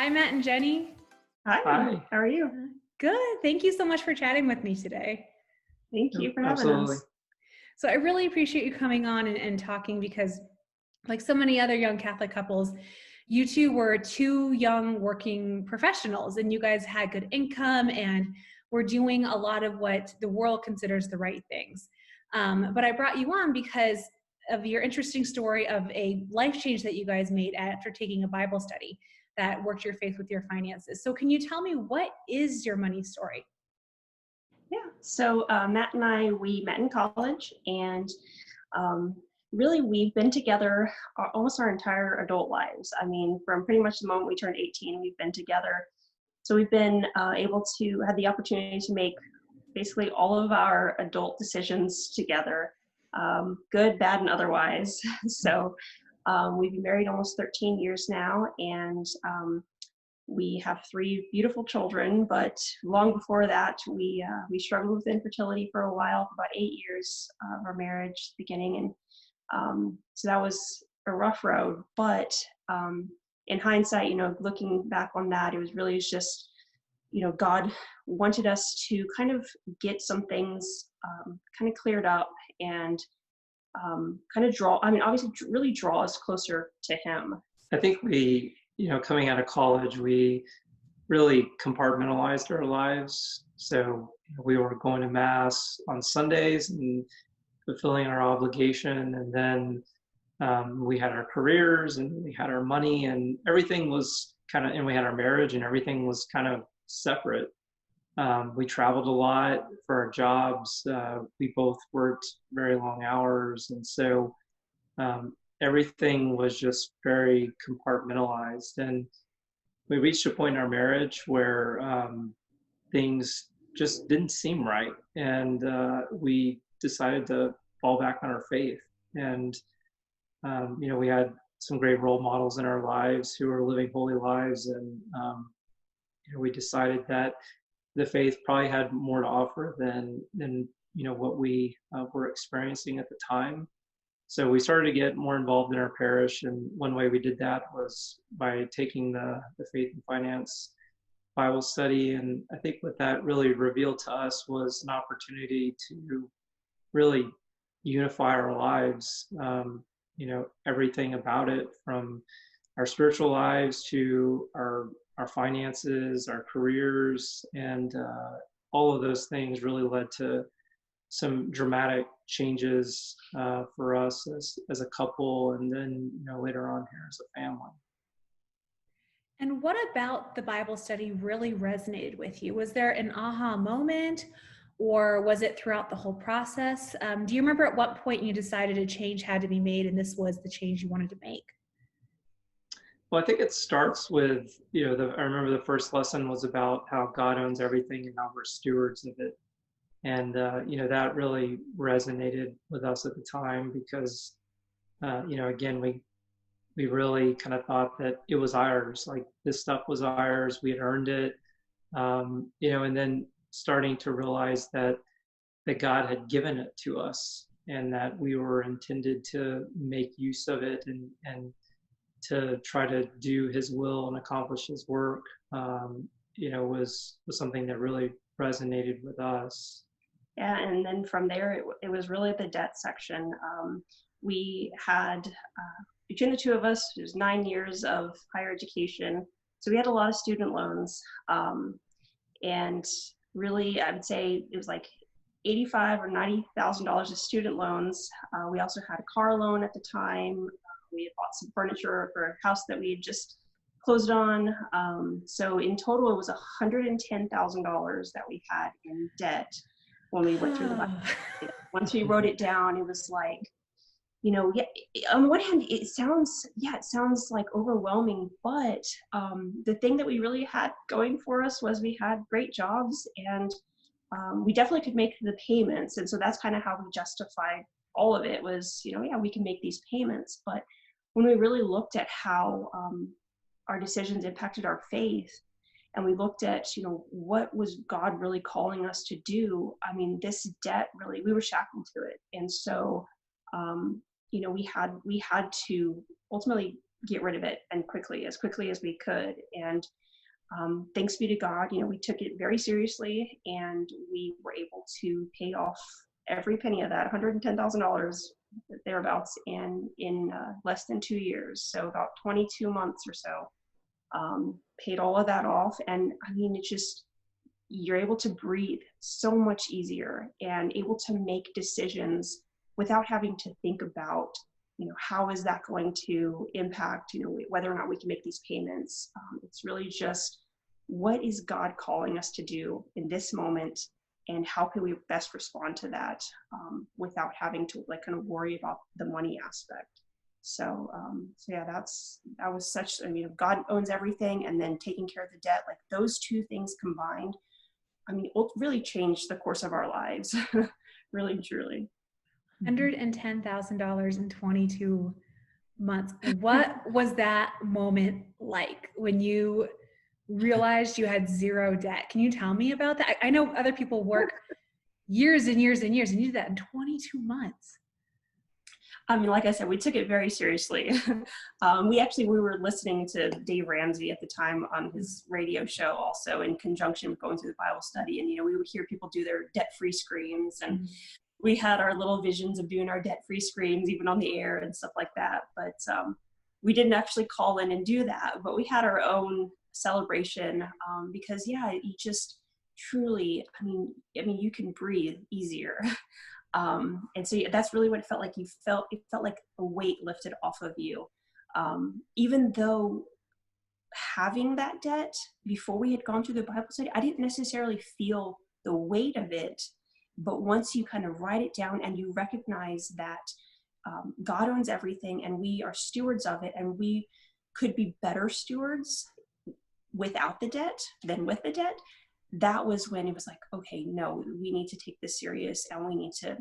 Hi, Matt and Jenny. Hi, Hi. how are you? Good. Thank you so much for chatting with me today. Thank you for having Absolutely. us. So I really appreciate you coming on and talking because, like so many other young Catholic couples, you two were two young working professionals and you guys had good income and were doing a lot of what the world considers the right things. But I brought you on because of your interesting story of a life change that you guys made after taking a Bible study that worked your faith with your finances. So can you tell me, what is your money story? Yeah, so Matt and I, we met in college, and um, really we've been together almost our entire adult lives. I mean, from pretty much the moment we turned 18, we've been together. So we've been able to have the opportunity to make basically all of our adult decisions together, good, bad, and otherwise. So we've been married almost 13 years now, and we have three beautiful children, but long before that, we struggled with infertility for a while, for about 8 years of our marriage beginning, and so that was a rough road. But in hindsight, looking back on that, it was really just, God wanted us to kind of get some things kind of cleared up and kind of obviously really draw us closer to Him. I think coming out of college, we really compartmentalized our lives. So we were going to mass on Sundays and fulfilling our obligation. And then we had our careers and we had our money and everything was and we had our marriage and everything was kind of separate. We traveled a lot for our jobs. We both worked very long hours. And so everything was just very compartmentalized. And we reached a point in our marriage where things just didn't seem right. And we decided to fall back on our faith. And, we had some great role models in our lives who were living holy lives. And, we decided that the faith probably had more to offer than what we were experiencing at the time. So we started to get more involved in our parish, and one way we did that was by taking the Faith and Finance Bible study. And I think what that really revealed to us was an opportunity to really unify our lives. Everything about it, from our spiritual lives to our finances, our careers, and all of those things really led to some dramatic changes for us as a couple, and then later on here as a family. And what about the Bible study really resonated with you? Was there an aha moment, or was it throughout the whole process? Do you remember at what point you decided a change had to be made and this was the change you wanted to make? Well, I think it starts with, I remember the first lesson was about how God owns everything and how we're stewards of it. And, that really resonated with us at the time because, again, we really kind of thought that it was ours, like this stuff was ours, we had earned it, and then starting to realize that God had given it to us and that we were intended to make use of it and to try to do His will and accomplish His work, was something that really resonated with us. Yeah, and then from there, it was really the debt section. We had, between the two of us, it was 9 years of higher education. So we had a lot of student loans. And really, I would say it was like $85,000 or $90,000 of student loans. We also had a car loan at the time. We had bought some furniture for a house that we had just closed on. So in total, it was $110,000 that we had in debt when we went through the Bible. Once we wrote it down, it was like, yeah, on one hand, it sounds like overwhelming, but the thing that we really had going for us was we had great jobs and we definitely could make the payments. And so that's kind of how we justified all of it was, yeah, we can make these payments. But when we really looked at how our decisions impacted our faith, and we looked at, what was God really calling us to do? I mean, this debt really, we were shackled to it. And so, we had to ultimately get rid of it and as quickly as we could. And thanks be to God, we took it very seriously, and we were able to pay off every penny of that, $110,000 thereabouts, and in less than 2 years. So about 22 months or so, paid all of that off. And I mean, it's just, you're able to breathe so much easier and able to make decisions without having to think about, how is that going to impact, whether or not we can make these payments. It's really just, what is God calling us to do in this moment, and how can we best respond to that, without having to kind of worry about the money aspect. So yeah, that was such, God owns everything, and then taking care of the debt, like those two things combined, it really changed the course of our lives. Really, truly. $110,000 in 22 months. What was that moment like when you realized you had zero debt? Can you tell me about that? I know other people work years and years and years, and you did that in 22 months. Like I said, we took it very seriously. We were listening to Dave Ramsey at the time on his radio show, also in conjunction with going through the Bible study. And, we would hear people do their debt-free screams, and we had our little visions of doing our debt-free screams even on the air and stuff like that. But we didn't actually call in and do that, but we had our own celebration, because you just truly, you can breathe easier. And so that's really what it felt like. It felt like a weight lifted off of you. Even though having that debt before we had gone through the Bible study, I didn't necessarily feel the weight of it. But once you kind of write it down and you recognize that God owns everything, and we are stewards of it, and we could be better stewards without the debt than with the debt, that was when it was like, okay, no, we need to take this serious, and we need to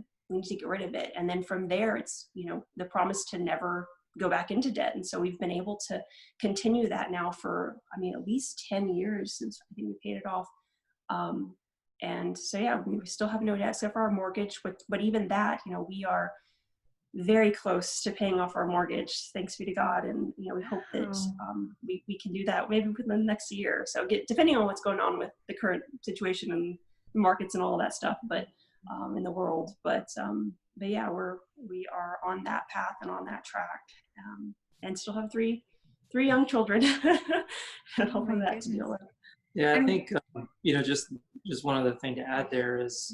get rid of it. And then from there, it's, the promise to never go back into debt. And so we've been able to continue that now for, at least 10 years since I think we paid it off. And so, yeah, we still have no debt except for our mortgage, but even that, we are very close to paying off our mortgage, thanks be to God. And, we hope that we can do that maybe within the next year. So depending on what's going on with the current situation and markets and all of that stuff, but in the world. But yeah, we are on that path and on that track, and still have three young children and all of that to deal with. Yeah, I think, just one other thing to add there is,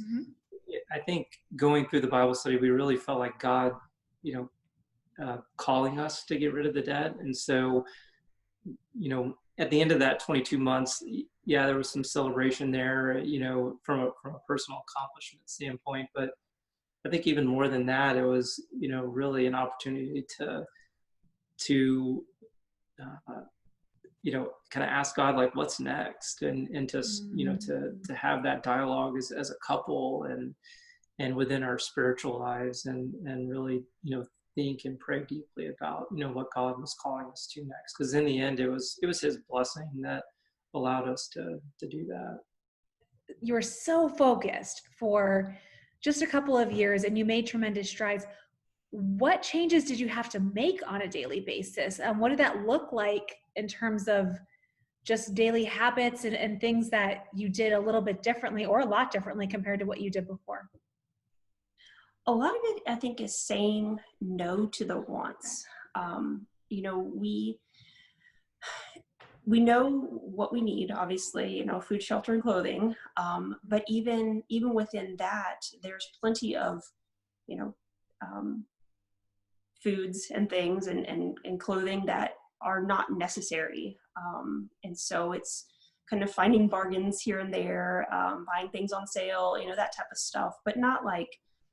I think going through the Bible study, we really felt like God, calling us to get rid of the debt. And so, at the end of that 22 months, yeah, there was some celebration there, from a personal accomplishment standpoint. But I think even more than that, it was, really an opportunity to kind of ask God, like, what's next, and to, to have that dialogue as a couple, and within our spiritual lives, and really, think and pray deeply about, what God was calling us to next. Because in the end, it was His blessing that allowed us to do that. You were so focused for just a couple of years, and you made tremendous strides. What changes did you have to make on a daily basis? What did that look like in terms of just daily habits and things that you did a little bit differently, or a lot differently compared to what you did before? A lot of it, I think, is saying no to the wants. We know what we need, obviously, food, shelter, and clothing. But even within that, there's plenty of, foods and things and clothing that are not necessary. And so it's kind of finding bargains here and there, buying things on sale, that type of stuff, but not like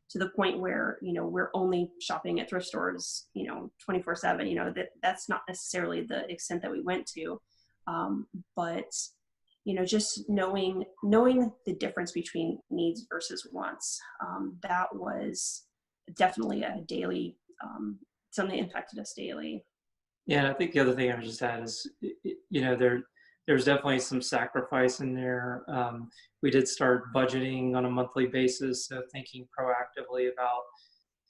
to the point where, we're only shopping at thrift stores, 24/7, that's not necessarily the extent that we went to. But, just knowing the difference between needs versus wants, that was definitely a daily, something that impacted us daily. Yeah, and I think the other thing I would just add is, there's definitely some sacrifice in there. We did start budgeting on a monthly basis, so thinking proactively about,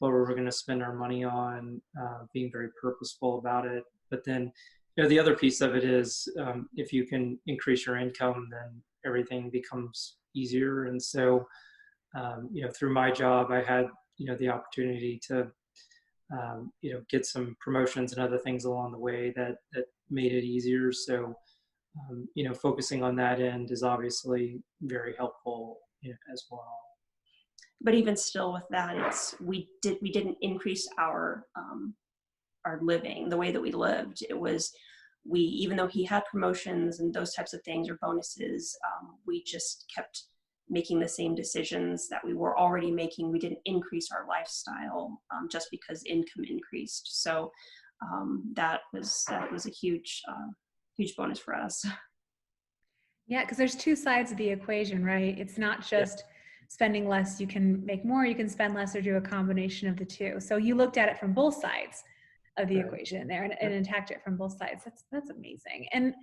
what we were going to spend our money on, being very purposeful about it. But then, the other piece of it is, if you can increase your income, then everything becomes easier. And so, through my job, I had, the opportunity to, get some promotions and other things along the way that made it easier. So, focusing on that end is obviously very helpful, as well. But even still with that, we didn't increase our living, the way that we lived. It was, even though he had promotions and those types of things or bonuses, we just kept making the same decisions that we were already making. We didn't increase our lifestyle just because income increased. So that was a huge bonus for us. Yeah, because there's two sides of the equation, right? It's not just spending less, you can make more, you can spend less, or do a combination of the two. So you looked at it from both sides of the equation there and attacked it from both sides. That's amazing. And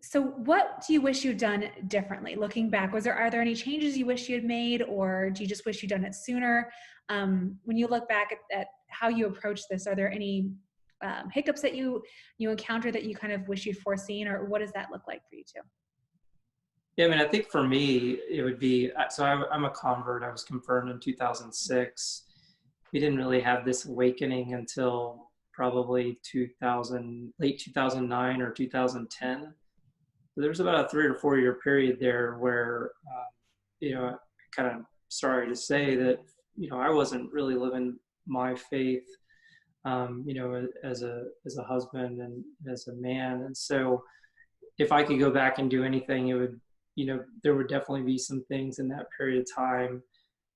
so what do you wish you'd done differently? Looking back, are there any changes you wish you had made, or do you just wish you'd done it sooner? When you look back at how you approach this, are there any hiccups that you encounter that you kind of wish you'd foreseen, or what does that look like for you too? Yeah, I mean, I think for me, it would be, so I'm a convert. I was confirmed in 2006. We didn't really have this awakening until probably late 2009 or 2010. So there was about a 3 or 4 year period there where, kind of sorry to say that, I wasn't really living my faith, as a husband and as a man. And so if I could go back and do anything, it would, there would definitely be some things in that period of time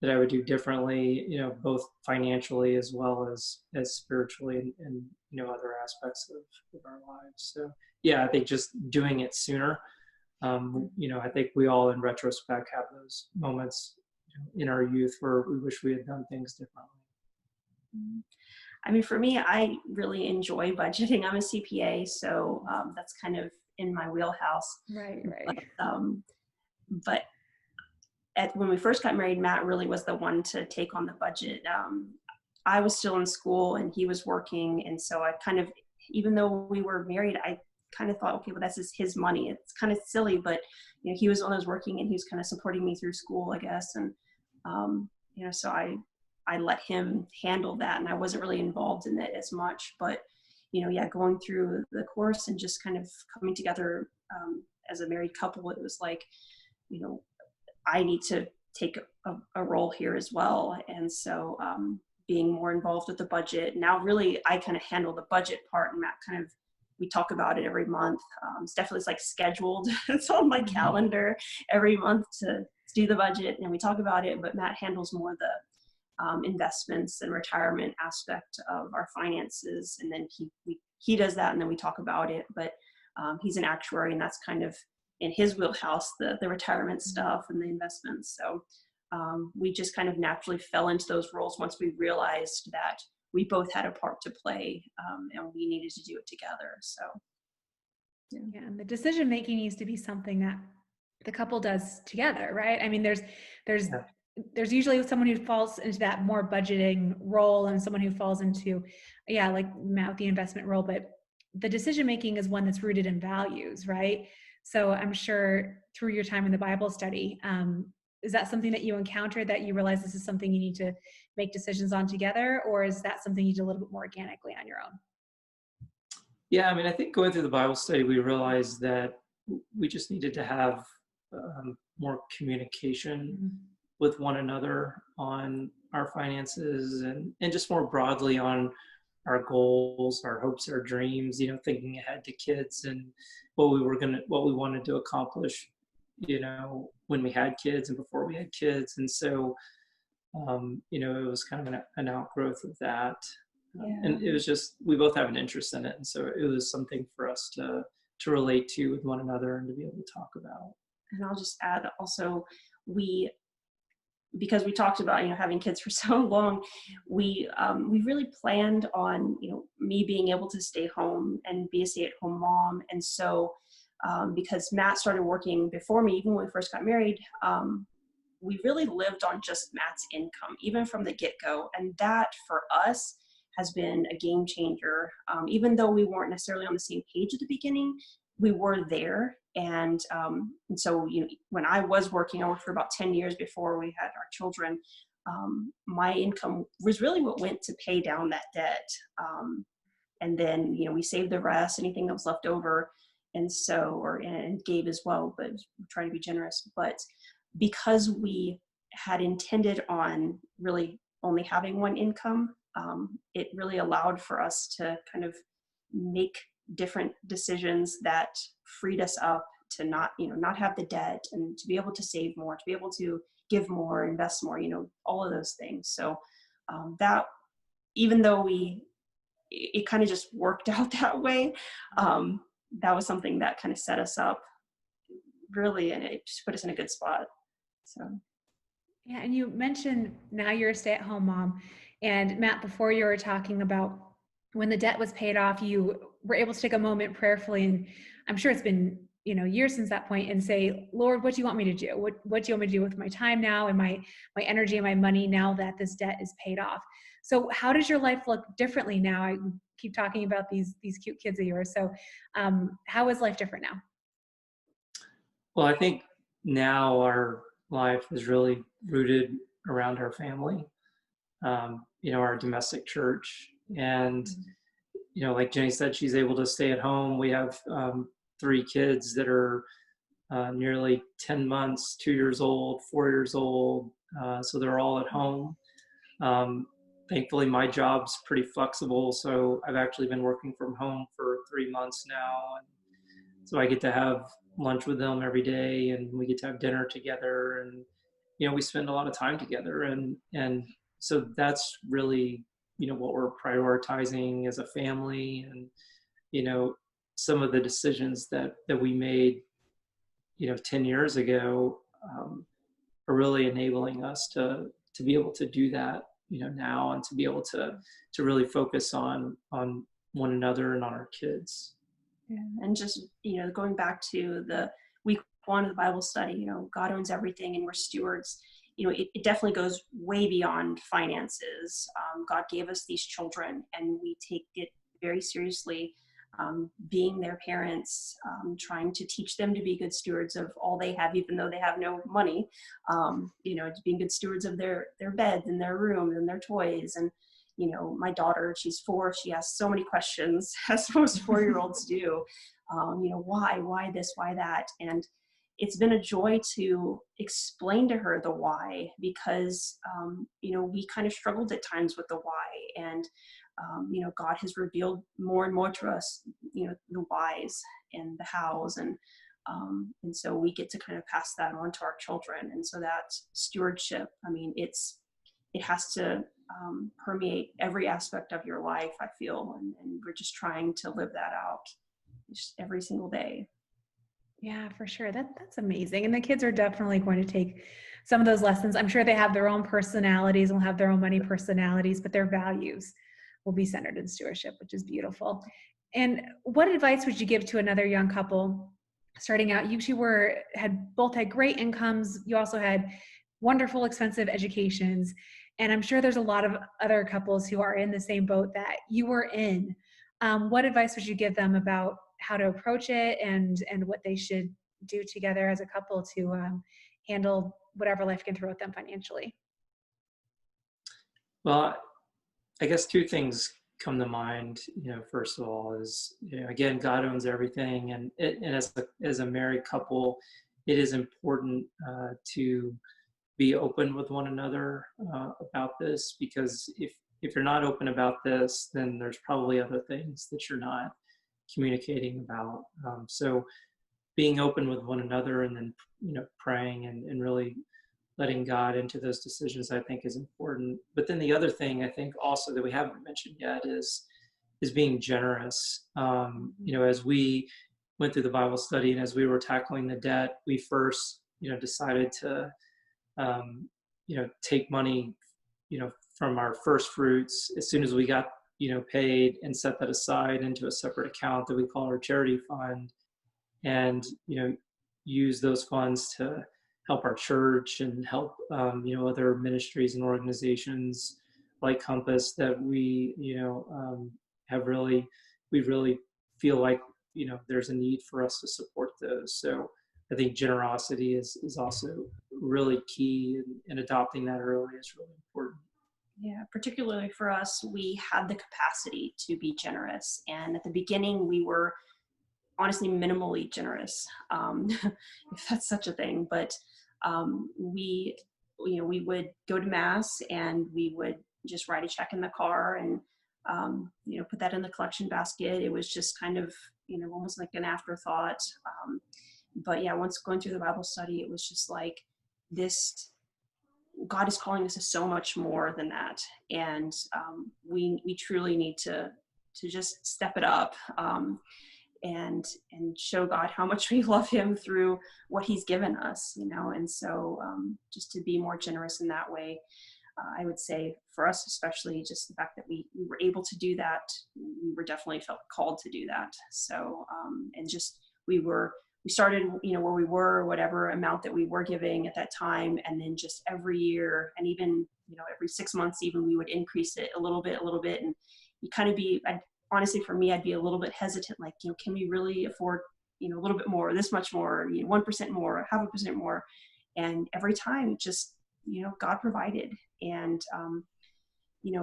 that I would do differently, both financially as well as spiritually and other aspects of our lives. So yeah, I think just doing it sooner. I think we all in retrospect have those moments in our youth where we wish we had done things differently. I mean, for me, I really enjoy budgeting. I'm a CPA, so that's kind of in my wheelhouse. Right. But when we first got married, Matt really was the one to take on the budget. I was still in school and he was working. And so I kind of, even though we were married, I kind of thought, okay, well, that's his money. It's kind of silly, but he was the one who was working and he was kind of supporting me through school, I guess. And, so I let him handle that and I wasn't really involved in it as much, but, going through the course and just kind of coming together as a married couple, it was like, I need to take a role here as well. And so being more involved with the budget. Now really I kind of handle the budget part and Matt we talk about it every month. It's like scheduled. It's on my calendar every month to do the budget and we talk about it, but Matt handles more the investments and retirement aspect of our finances. And then he does that and then we talk about it, but he's an actuary and that's kind of in his wheelhouse, the retirement stuff and the investments. So we just kind of naturally fell into those roles once we realized that we both had a part to play and we needed to do it together. So yeah, and the decision making needs to be something that the couple does together, right? I mean, there's usually someone who falls into that more budgeting role and someone who falls into, like Matt with the investment role, but the decision making is one that's rooted in values, right? So I'm sure through your time in the Bible study, is that something that you encountered that you realize this is something you need to make decisions on together, or is that something you do a little bit more organically on your own? Yeah, I mean, I think going through the Bible study, we realized that we just needed to have more communication with one another on our finances and just more broadly on our goals, our hopes, our dreams, thinking ahead to kids and what we wanted to accomplish, when we had kids and before we had kids. And so, it was kind of an outgrowth of that. And it was just, we both have an interest in it. And so it was something for us to relate to with one another and to be able to talk about. And I'll just add also, because we talked about, having kids for so long, we really planned on, me being able to stay home and be a stay-at-home mom. And so because Matt started working before me, even when we first got married, we really lived on just Matt's income, even from the get-go. And that for us has been a game changer. Even though we weren't necessarily on the same page at the beginning, we were there. And so, when I was working, I worked for about 10 years before we had our children. My income was really what went to pay down that debt. And then, we saved the rest, anything that was left over. And gave as well, but trying to be generous. But because we had intended on really only having one income, it really allowed for us to kind of make different decisions that freed us up to not have the debt, and to be able to save more, to be able to give more, invest more, all of those things. So that, even though it kind of just worked out that way, that was something that kind of set us up really, and it just put us in a good spot. So. Yeah, and you mentioned now you're a stay-at-home mom. And Matt, before you were talking about when the debt was paid off, you were able to take a moment prayerfully, and I'm sure it's been years since that point, and say, Lord, what do you want me to do? What do you want me to do with my time now, and my energy and my money now that this debt is paid off? So how does your life look differently now? I keep talking about these cute kids of yours. So how is life different now? Well, I think now our life is really rooted around our family, our domestic church. And, like Jenny said, she's able to stay at home. We have 3 kids that are nearly 10 months, 2 years old, 4 years old. So they're all at home. Thankfully, my job's pretty flexible. So I've actually been working from home for 3 months now. And so I get to have lunch with them every day, and we get to have dinner together, and we spend a lot of time together, and so that's really what we're prioritizing as a family. And some of the decisions that we made 10 years ago are really enabling us to be able to do that now, and to be able to really focus on one another and on our kids. Yeah. And just, going back to the week 1 of the Bible study, God owns everything and we're stewards. It definitely goes way beyond finances. God gave us these children, and we take it very seriously, being their parents, trying to teach them to be good stewards of all they have, even though they have no money, being good stewards of their beds and their rooms and their toys. And my daughter, she's 4, she asks so many questions, as most 4-year-olds do. Why this, why that? And it's been a joy to explain to her the why, because, we kind of struggled at times with the why. And, God has revealed more and more to us, the whys and the hows. And so we get to kind of pass that on to our children. And so that stewardship, it has to permeate every aspect of your life, I feel, and we're just trying to live that out just every single day. Yeah, for sure. That's amazing. And the kids are definitely going to take some of those lessons. I'm sure they have their own personalities and will have their own money personalities, but their values will be centered in stewardship, which is beautiful. And what advice would you give to another young couple starting out? You two both had great incomes. You also had wonderful, expensive educations. And I'm sure there's a lot of other couples who are in the same boat that you were in. What advice would you give them about how to approach it, and what they should do together as a couple to handle whatever life can throw at them financially? Well, I guess 2 things come to mind. First of all is, again, God owns everything, and as a married couple, it is important to be open with one another about this, because if you're not open about this, then there's probably other things that you're not communicating about. So being open with one another, and then praying and really letting God into those decisions, I think, is important. But then the other thing I think also that we haven't mentioned yet is being generous. As we went through the Bible study, and as we were tackling the debt, we first decided to take money from our first fruits as soon as we got paid, and set that aside into a separate account that we call our charity fund, and use those funds to help our church and help other ministries and organizations like Compass that we have really we really feel like there's a need for us to support those. So I think generosity is also really key, and adopting that early is really important. Yeah, particularly for us, we had the capacity to be generous. And at the beginning, we were honestly minimally generous, if that's such a thing. But we would go to mass, and we would just write a check in the car, and put that in the collection basket. It was just kind of almost like an afterthought. But yeah, once going through the Bible study, it was just like this. God is calling us to so much more than that, and we truly need to just step it up, and show God how much we love Him through what He's given us, And so just to be more generous in that way, I would say for us, especially just the fact that we were able to do that, we were definitely felt called to do that. So and just we started, where we were, whatever amount that we were giving at that time. And then just every year, and even, every 6 months, even, we would increase it a little bit. And you kind of honestly, for me, I'd be a little bit hesitant, like, can we really afford, a little bit more, this much more, 1% more, 0.5% more. And every time just, God provided. And, we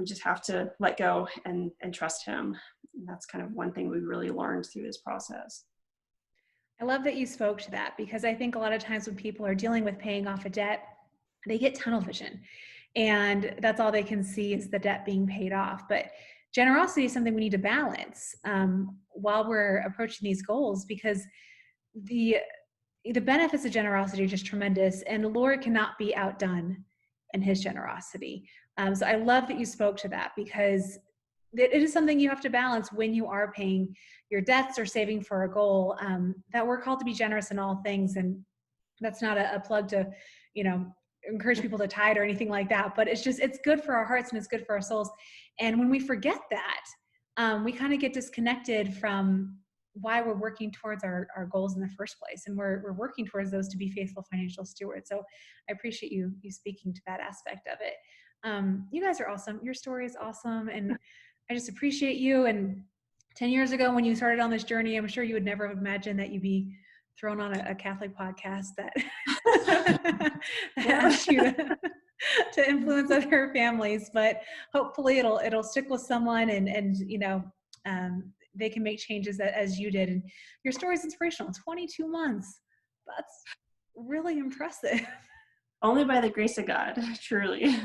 just have to let go and trust Him. And that's kind of one thing we really learned through this process. I love that you spoke to that, because I think a lot of times when people are dealing with paying off a debt, they get tunnel vision, and that's all they can see is the debt being paid off. But generosity is something we need to balance while we're approaching these goals, because the benefits of generosity are just tremendous, and the Lord cannot be outdone in His generosity. So I love that you spoke to that, because it is something you have to balance when you are paying your debts or saving for a goal, that we're called to be generous in all things. And that's not a plug to, encourage people to tithe or anything like that, but it's good for our hearts and it's good for our souls. And when we forget that, we kind of get disconnected from why we're working towards our goals in the first place. And we're working towards those to be faithful financial stewards. So I appreciate you speaking to that aspect of it. You guys are awesome. Your story is awesome. And I just appreciate you. And 10 years ago, when you started on this journey, I'm sure you would never have imagined that you'd be thrown on a Catholic podcast that asked you to influence other families. But hopefully it'll stick with someone, and they can make changes as you did. And your story is inspirational. 22 months. That's really impressive. Only by the grace of God, truly.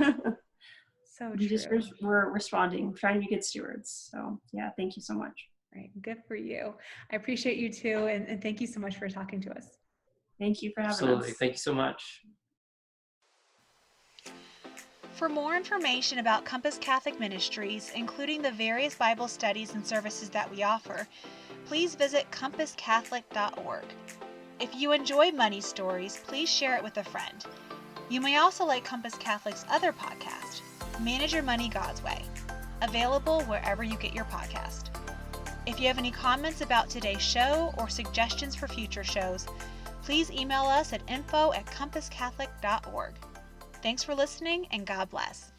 So true. We're responding, trying to be good stewards. So yeah, thank you so much. Right. Good for you. I appreciate you too. And thank you so much for talking to us. Thank you for having us. Absolutely. Thank you so much. For more information about Compass Catholic Ministries, including the various Bible studies and services that we offer, please visit compasscatholic.org. If you enjoy Money Stories, please share it with a friend. You may also like Compass Catholic's other podcast, Manage Your Money God's Way, available wherever you get your podcast. If you have any comments about today's show or suggestions for future shows, please email us at info@compasscatholic.org. Thanks for listening, and God bless.